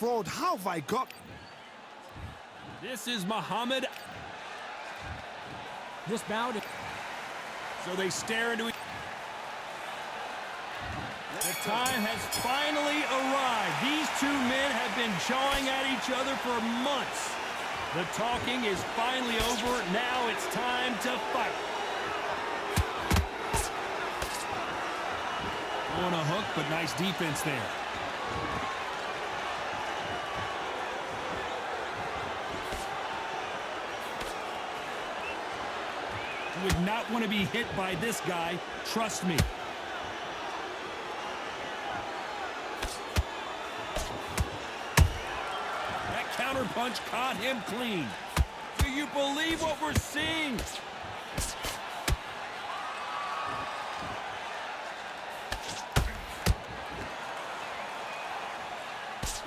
fraud. How have I got? This is Muhammad. This bout. So they stare into it. The time has finally arrived. These two men have been jawing at each other for months. The talking is finally over. Now it's time to fight. On a hook, but nice defense there. You would not want to be hit by this guy. Trust me. That counter punch caught him clean. Do you believe what we're seeing?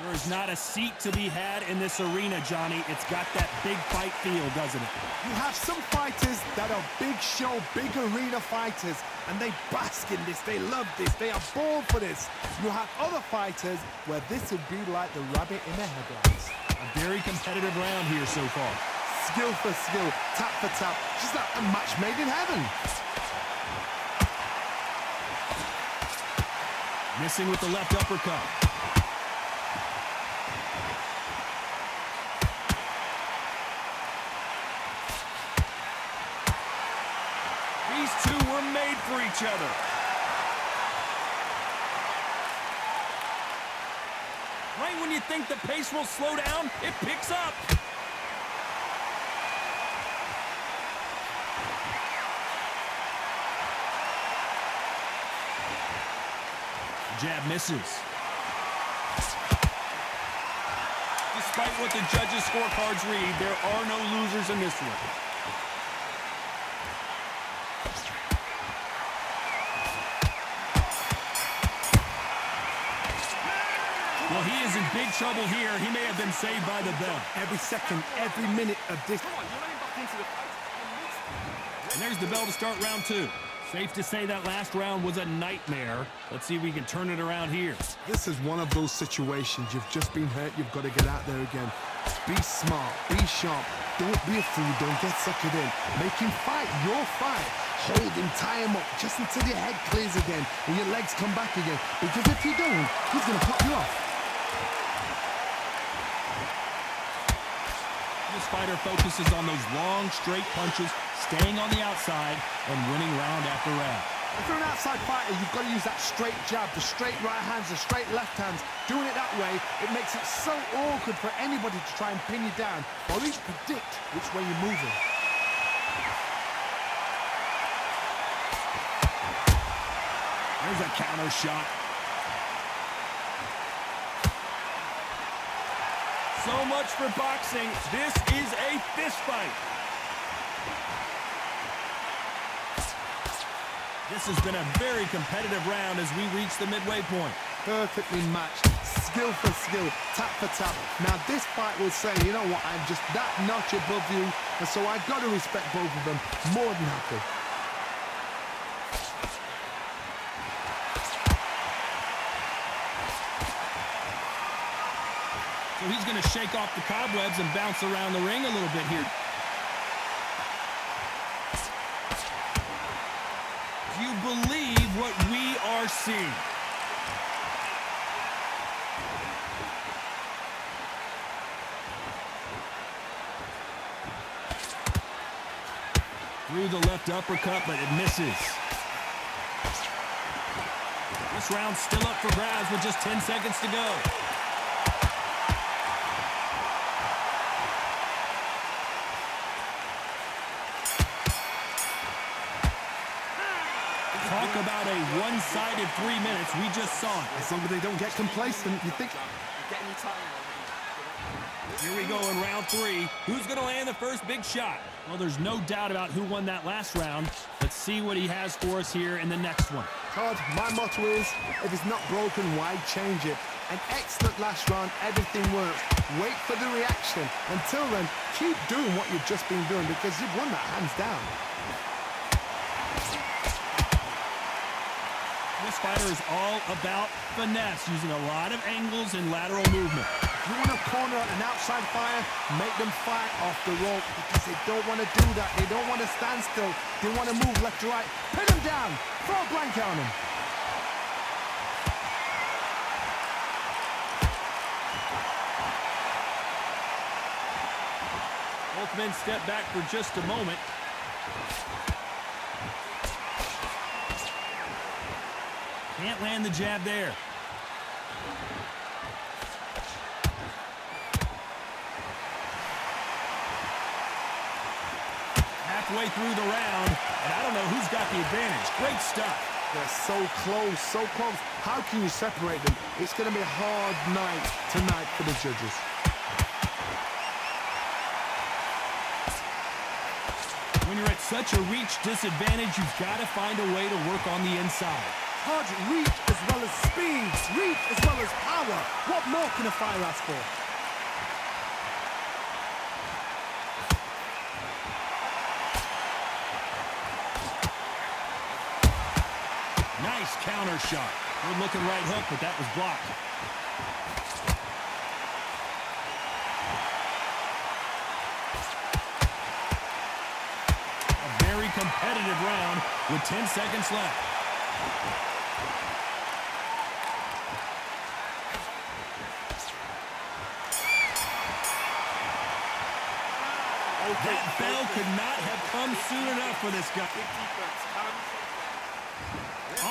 There is not a seat to be had in this arena, Johnny. It's got that big fight feel, doesn't it? You have some fighters that are big show, big arena fighters, and they bask in this, they love this, they are born for this. You have other fighters where this would be like the rabbit in the headlights. A very competitive round here so far. Skill for skill, tap for tap, just like a match made in heaven. Missing with the left uppercut. These two were made for each other. Right when you think the pace will slow down, it picks up. Jab misses. Despite what the judges' scorecards read, there are no losers in this one. Well, he is in big trouble here. He may have been saved by the bell. Every second, every minute of this. And there's the bell to start round two. Safe to say that last round was a nightmare. Let's see if we can turn it around here. This is one of those situations. You've just been hurt. You've got to get out there again. Be smart. Be sharp. Don't be a fool. Don't get suckered in. Make him fight your fight. Hold him, tie him up just until your head clears again and your legs come back again. Because if you don't, he's going to pop you off. This fighter focuses on those long, straight punches, staying on the outside, and winning round after round. If you're an outside fighter, you've got to use that straight jab, the straight right hands, the straight left hands. Doing it that way, it makes it so awkward for anybody to try and pin you down, or at least predict which way you're moving. There's a counter shot. So much for boxing. This is a fist fight. This has been a very competitive round as we reach the midway point. Perfectly matched, skill for skill, tap for tap. Now this fight will say, you know what, I'm just that notch above you, and so I've got to respect both of them more than happy. So he's going to shake off the cobwebs and bounce around the ring a little bit here. Do you believe what we are seeing? Through the left uppercut, but it misses. This round's still up for grabs with just 10 seconds to go. Talk about a one-sided 3 minutes. We just saw it. As long as they don't get complacent, you think... Here we go in round three. Who's going to land the first big shot? Well, there's no doubt about who won that last round. Let's see what he has for us here in the next one. Todd, my motto is, if it's not broken, why change it? An excellent last round, everything works. Wait for the reaction. Until then, keep doing what you've just been doing because you've won that hands down. This fighter is all about finesse, using a lot of angles and lateral movement. If you outside fire, make them fight off the rope because they don't want to do that. They don't want to stand still. They want to move left to right. Pin them down. Throw a blanket on them. Both men step back for just a moment. Can't land the jab there. Halfway through the round, and I don't know who's got the advantage. Great stuff. They're so close, so close. How can you separate them? It's going to be a hard night tonight for the judges. When you're at such a reach disadvantage, you've got to find a way to work on the inside. Hard reach as well as speed, reach as well as power. What more can a fighter ask for? Nice counter shot. Good looking right hook, but that was blocked. A very competitive round with 10 seconds left. That bell could not have come soon enough for this guy.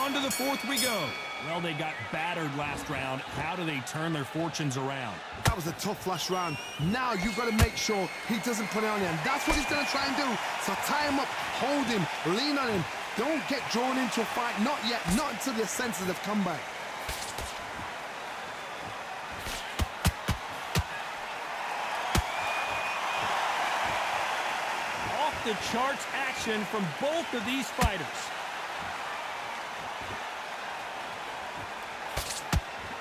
On to the fourth we go. Well, they got battered last round. How do they turn their fortunes around? That was a tough last round. Now you've got to make sure he doesn't put it on you. And that's what he's going to try and do. So tie him up, hold him, lean on him. Don't get drawn into a fight. Not yet. Not until your senses have come back. Off the charts action from both of these fighters.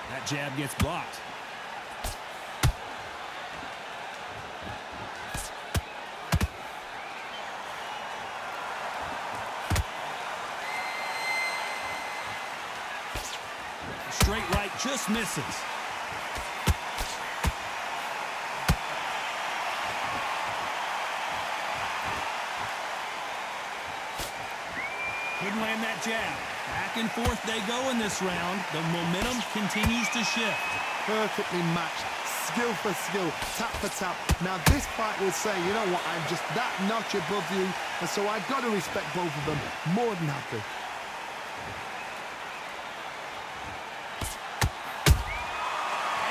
That jab gets blocked. Straight right just misses. Couldn't land that jab. Back and forth they go in this round. The momentum continues to shift. Perfectly matched. Skill for skill. Tap for tap. Now this fight will say, you know what, I'm just that notch above you. And so I've got to respect both of them. More than happy.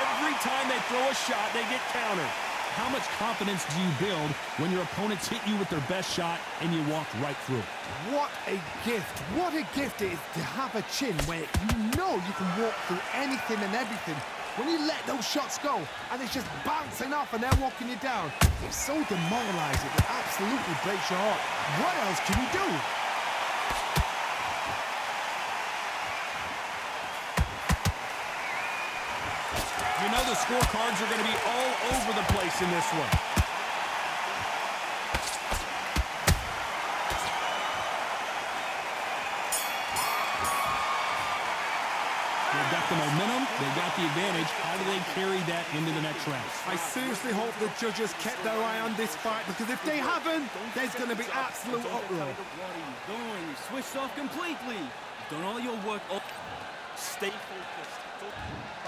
Every time they throw a shot, they get countered. How much confidence do you build when your opponents hit you with their best shot and you walk right through it? What a gift. What a gift it is to have a chin where you know you can walk through anything and everything. When you let those shots go and it's just bouncing off and they're walking you down, it's so demoralizing. It absolutely breaks your heart. What else can you do? You know the scorecards are going to be all over the place in this one. They've got the momentum, they've got the advantage. How do they carry that into the next round? I seriously hope the judges kept their eye on this fight, because if they haven't, there's going to be absolute uproar. What are you doing? You switched off completely. You've done all your work. Stay focused.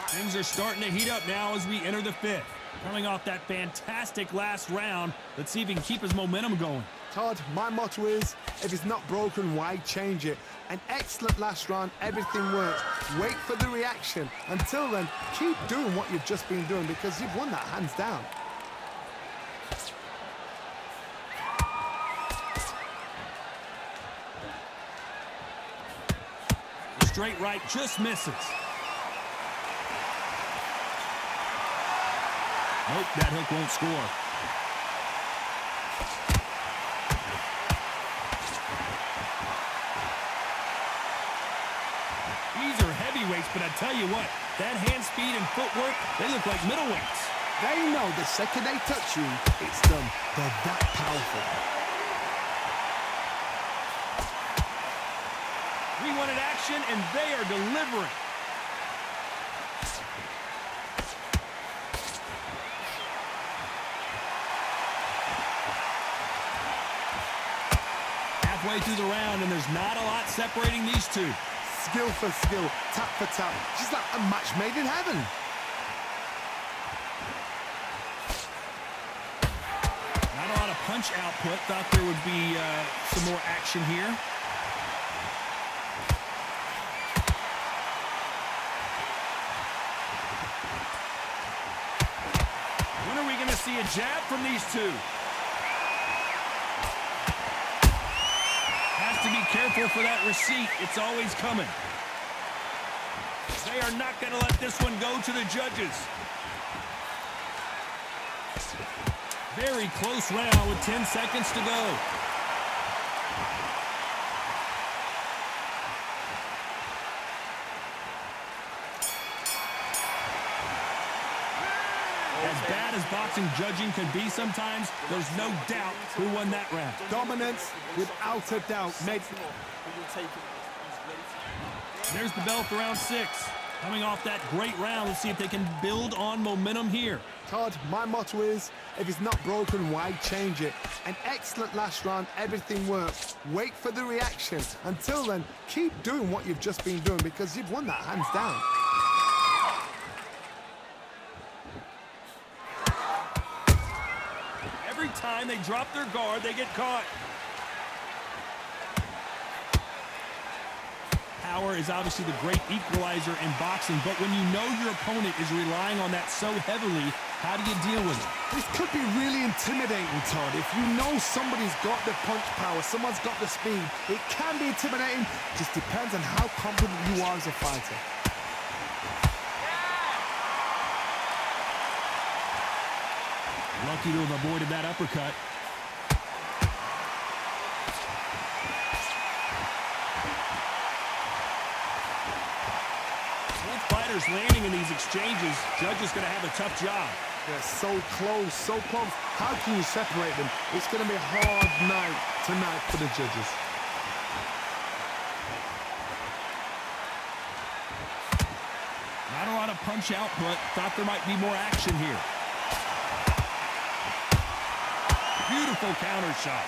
Things are starting to heat up now as we enter the fifth. Coming off that fantastic last round, let's see if he can keep his momentum going. Todd, my motto is, if it's not broken, why change it? An excellent last round, everything works. Wait for the reaction. Until then, keep doing what you've just been doing because you've won that hands down. Straight right just misses. Nope, that hook won't score. These are heavyweights, but I tell you what, that hand speed and footwork, they look like middleweights. They know the second they touch you, it's done. They're that powerful. We wanted action, and they are delivering. halfway through the round, and there's not a lot separating these two. Skill for skill, tap for tap. Just like a match made in heaven. Not a lot of punch output. Thought there would be some more action here. When are we going to see a jab from these two? Has to be careful for that receipt. It's always coming. They are not going to let this one go to the judges. Very close round with 10 seconds to go. As bad as boxing judging could be sometimes, there's no doubt who won that round. Dominance, without a doubt. There's the bell for round 6. Coming off that great round, let's see if they can build on momentum here. Todd, my motto is, if it's not broken, why change it? An excellent last round, everything works. Wait for the reaction. Until then, keep doing what you've just been doing because you've won that hands down. Every time they drop their guard, they get caught. Power is obviously the great equalizer in boxing, but when you know your opponent is relying on that so heavily, how do you deal with it? This could be really intimidating, Todd. If you know somebody's got the punch power, someone's got the speed, it can be intimidating. Just depends on how confident you are as a fighter. Lucky to have avoided that uppercut. Fighters landing in these exchanges, judges going to have a tough job. They're so close, so close. How can you separate them? It's going to be a hard night tonight for the judges. Not a lot of punch output. Thought there might be more action here. Beautiful counter shot.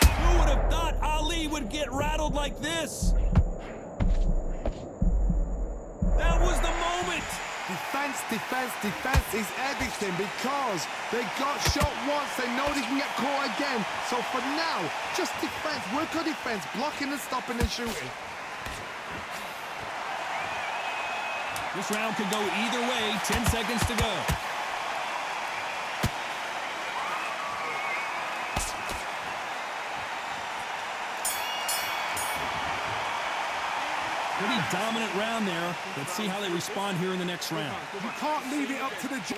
Who would have thought Ali would get rattled like this? That was the moment. Defense, defense, defense is everything because they got shot once. They know they can get caught again. So for now, just defense. Work on defense, blocking and stopping and shooting. This round could go either way. 10 seconds to go. Pretty dominant round there. Let's see how they respond here in the next round. You can't leave it up to the judge.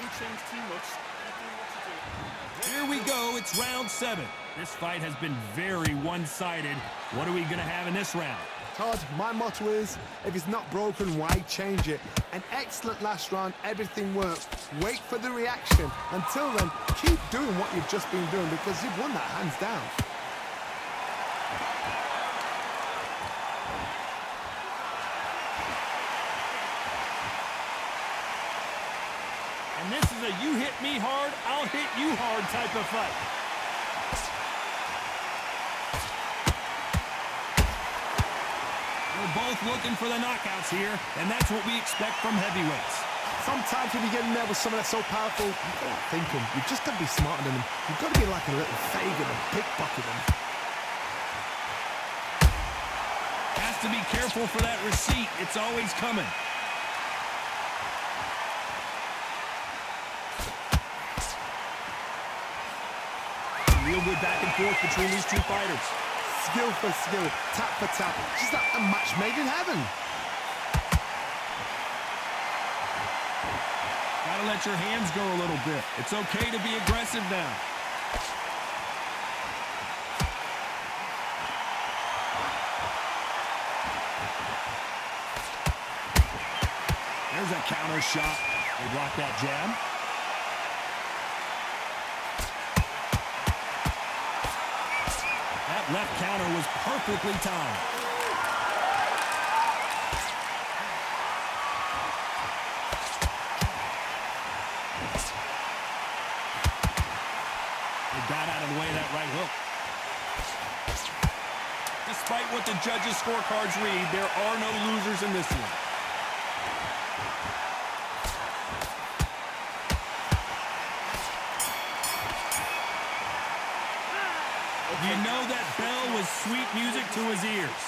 Here we go. It's round 7. This fight has been very one-sided. What are we going to have in this round? Todd, my motto is, if it's not broken, why change it? An excellent last round, everything works. Wait for the reaction. Until then, keep doing what you've just been doing because you've won that hands down. And this is a you hit me hard, I'll hit you hard type of fight. We're both looking for the knockouts here, and that's what we expect from heavyweights. Sometimes when you get in there with someone that's so powerful, you can't think them. You've just got to be smarter than them. You've got to be like a little Fagin and pickpocket them. Has to be careful for that receipt. It's always coming. Real good back and forth between these two fighters. Skill for skill, tap for tap. Just like a match made in heaven. Gotta let your hands go a little bit. It's okay to be aggressive now. There's a counter shot. They block that jab. That left counter was perfectly timed. They got out of the way of that right hook. Despite what the judges' scorecards read, there are no losers in this one. You know that bell was sweet music to his ears.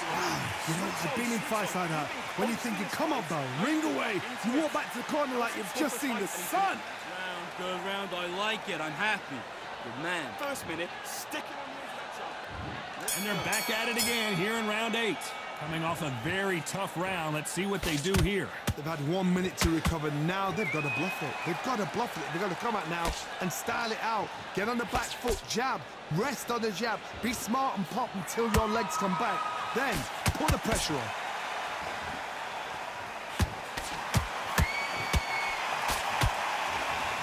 You know, I've been in fights like that. When you're thinking, come on, bell, ring away. You walk back to the corner like you've just seen the sun. Good round, I like it. I'm happy. Good man. First minute, stick it on your And they're back at it again here in round 8. Coming off a very tough round. Let's see what they do here. They've had 1 minute to recover. Now they've got to bluff it. They've got to bluff it. They've got to come out now and style it out. Get on the back foot, jab. Rest on the jab. Be smart and pop until your legs come back. Then put the pressure on.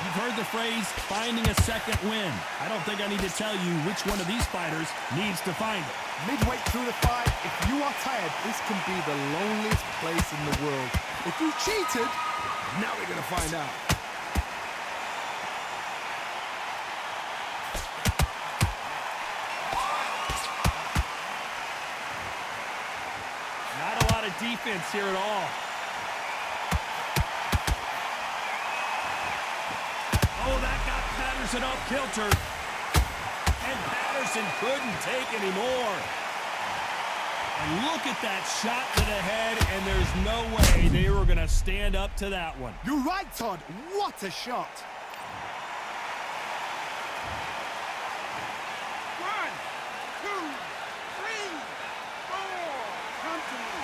You've heard the phrase, finding a second win. I don't think I need to tell you which one of these fighters needs to find it. Midway through the fight, if you are tired, this can be the loneliest place in the world. If you cheated, now we're going to find out. Not a lot of defense here at all. Oh, that got Paterson off kilter. And Paterson couldn't take any more. And look at that shot to the head, and there's no way they were going to stand up to that one. You're right, Todd. What a shot. 1, 2, 3, 4. Come to me.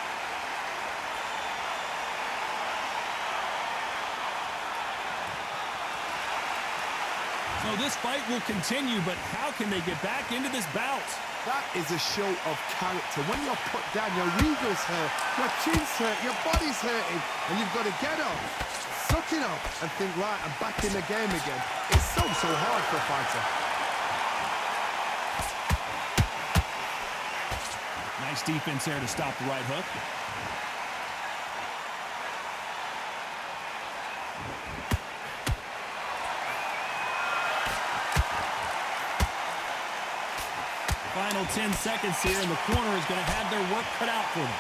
So this fight will continue, but how can they get back into this bout? That is a show of character. When you're put down, your ego's hurt, your chin's hurt, your body's hurting, and you've got to get up, suck it up, and think, right, I'm back in the game again. It's so hard for a fighter. Nice defense there to stop the right hook. Final 10 seconds here, and the corner is going to have their work cut out for them.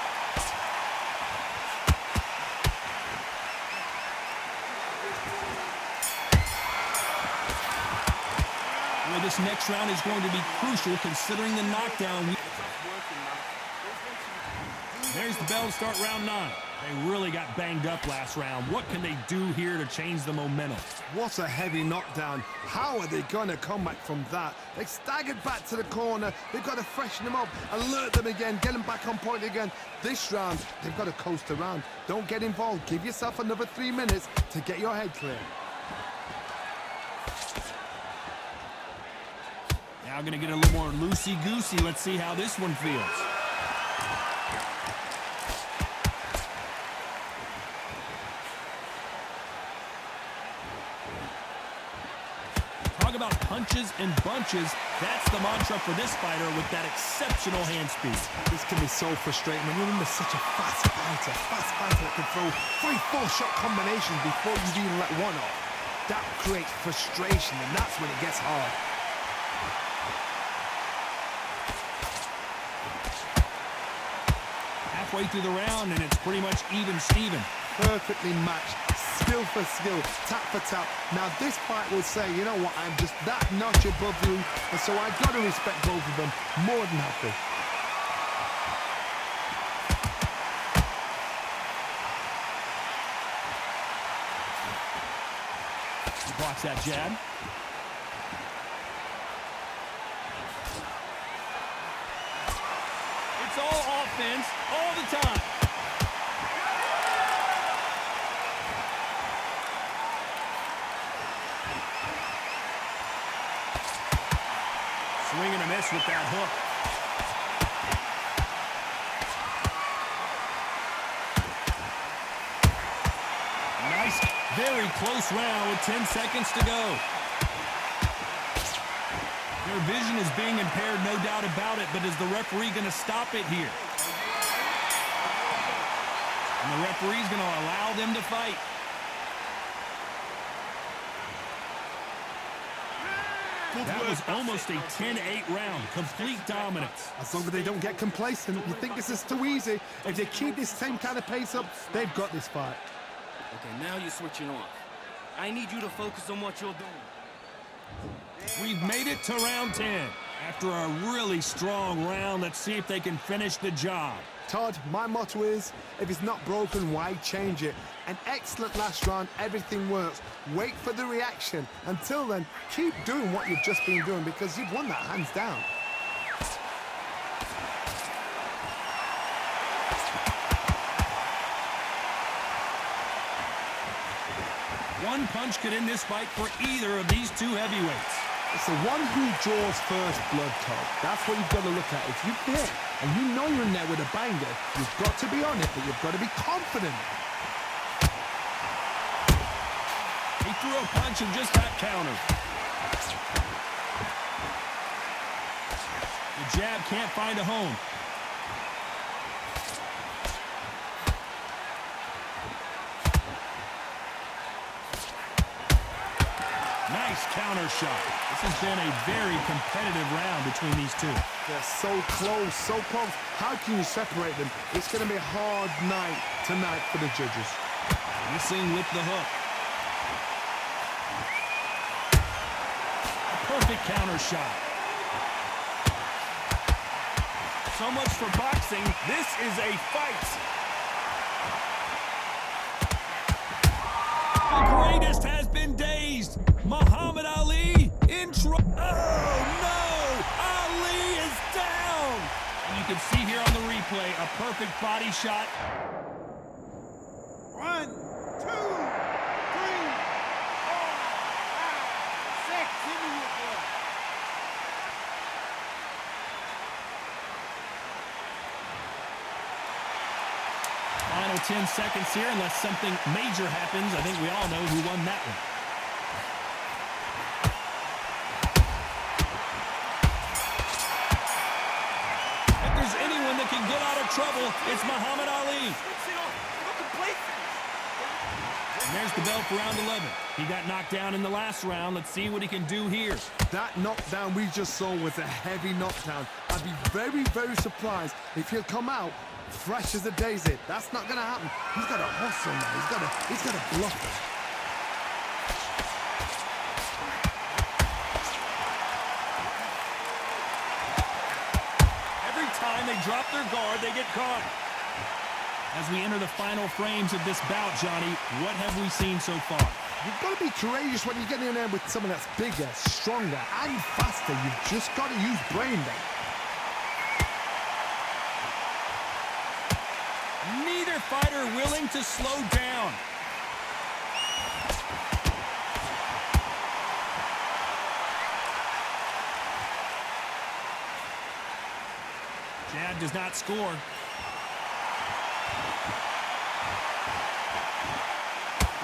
Well, this next round is going to be crucial considering the knockdown. There's the bell to start round 9. They really got banged up last round. What can they do here to change the momentum? What a heavy knockdown. How are they going to come back from that? They staggered back to the corner. They've got to freshen them up, alert them again, get them back on point again. This round, they've got to coast around. Don't get involved. Give yourself another 3 minutes to get your head clear. Now going to get a little more loosey-goosey. Let's see how this one feels. Talk about punches and bunches. That's the mantra for this fighter with that exceptional hand speed. This can be so frustrating when you're under such a fast fighter that can throw 3-4 shot combinations before you've even let one off. That creates frustration, and that's when it gets hard. Halfway through the round, and it's pretty much even-steven. Perfectly matched, skill for skill, tap for tap. Now this fight will say, you know what, I'm just that notch above you, and so I've got to respect both of them more than happy. He blocks that jab. It's all offense all the time. Swing and a miss with that hook. Nice, very close round with 10 seconds to go. Their vision is being impaired, no doubt about it, but is the referee going to stop it here? And the referee's going to allow them to fight. That was almost a 10-8 round. Complete dominance. As long as they don't get complacent, you think this is too easy. If they keep this same kind of pace up, they've got this fight. Okay, now you're switching off. I need you to focus on what you're doing. We've made it to round 10. After a really strong round, let's see if they can finish the job. Todd, my motto is, if it's not broken, why change it? An excellent last round, everything works. Wait for the reaction. Until then, keep doing what you've just been doing because you've won that hands down. One punch could end this fight for either of these two heavyweights. It's the one who draws first blood, Todd. That's what you've got to look at. If you hit and you know you're in there with a banger, you've got to be on it, but you've got to be confident. He threw a punch and just got countered. The jab can't find a home. Nice counter shot. This has been a very competitive round between these two. They're so close, so close. How can you separate them? It's going to be a hard night tonight for the judges. Missing with the hook. A perfect counter shot. So much for boxing. This is a fight. The greatest has been dazed. Muhammad Ali in trouble. Oh, no! Ali is down! And you can see here on the replay a perfect body shot. 1, 2, 3, 4, 5, 6. Give me your blood. Final 10 seconds here, unless something major happens. I think we all know who won that one. If there's anyone that can get out of trouble, it's Muhammad Ali. And there's the bell for round 11. He got knocked down in the last round. Let's see what he can do here. That knockdown we just saw was a heavy knockdown. I'd be very, very surprised if he'll come out fresh as a daisy. That's not going to happen. He's got to hustle now. He's got to bluff it. Every time they drop their guard, they get caught. As we enter the final frames of this bout, Johnny, what have we seen so far? You've got to be courageous when you get in there with someone that's bigger, stronger, and faster. You've just got to use brain then. Neither fighter willing to slow down. Jab does not score.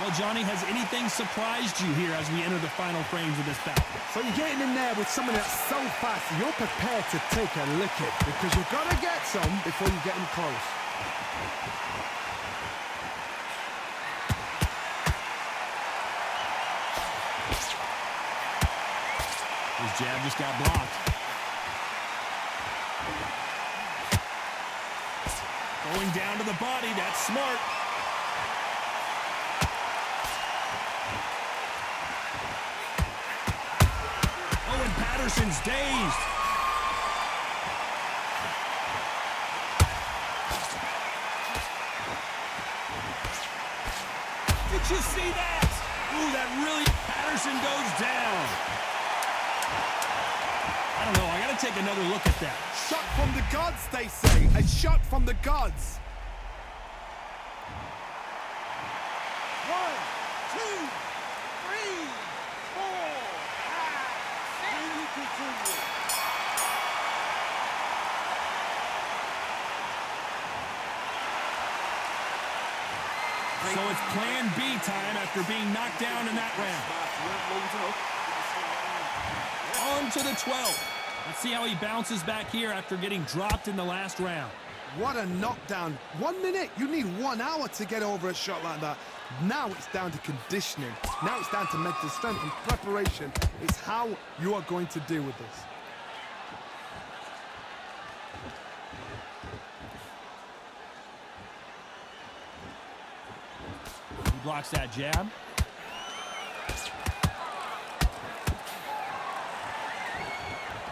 Well, Johnny, has anything surprised you here as we enter the final frames of this bout? So you're getting in there with someone that's so fast, you're prepared to take a licking because you've got to get some before you get him close. His jab just got blocked. Going down to the body, that's smart. Oh, and Paterson's dazed. Did you see that? Ooh, that really, Paterson goes down. I don't know, I gotta take another look at that. Shot from the gods, they say. A shot from the gods. 1, 2, 3, 4, 5, 6. Can you continue? So it's plan B time after being knocked down in that round. On to the 12th. Let's see how he bounces back here after getting dropped in the last round. What a knockdown. 1 minute, you need 1 hour to get over a shot like that. Now it's down to conditioning. Now it's down to mental strength and preparation. It's how you are going to deal with this. He blocks that jab.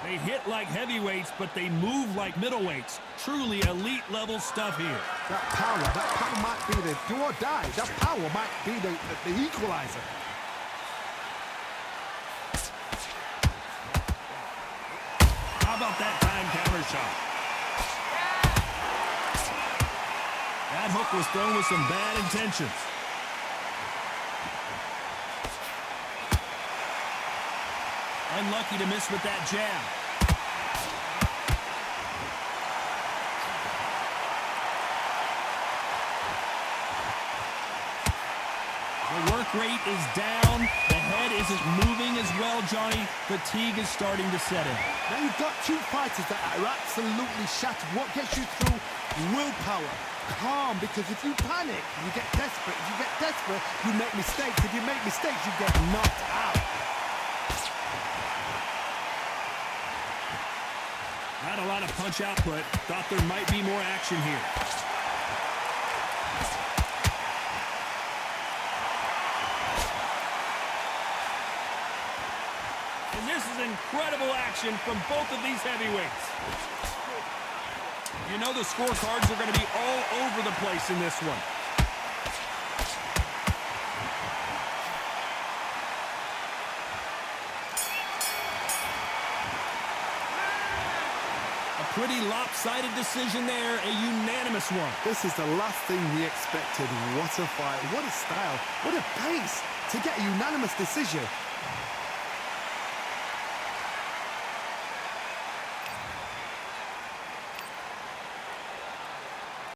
They hit like heavyweights, but they move like middleweights. Truly elite level stuff here. That power might be the do or die. That power might be the equalizer. How about that time counter shot? That hook was thrown with some bad intentions. Unlucky to miss with that jab. The work rate is down. The head isn't moving as well, Johnny. Fatigue is starting to set in. Now you've got two fighters that are absolutely shattered. What gets you through? Willpower. Calm, because if you panic, you get desperate. If you get desperate, you make mistakes. If you make mistakes, you get knocked out. Not a lot of punch output. Thought there might be more action here. And this is incredible action from both of these heavyweights. You know the scorecards are going to be all over the place in this one. Pretty lopsided decision there, a unanimous one. This is the last thing we expected. What a fight, what a style, what a pace to get a unanimous decision.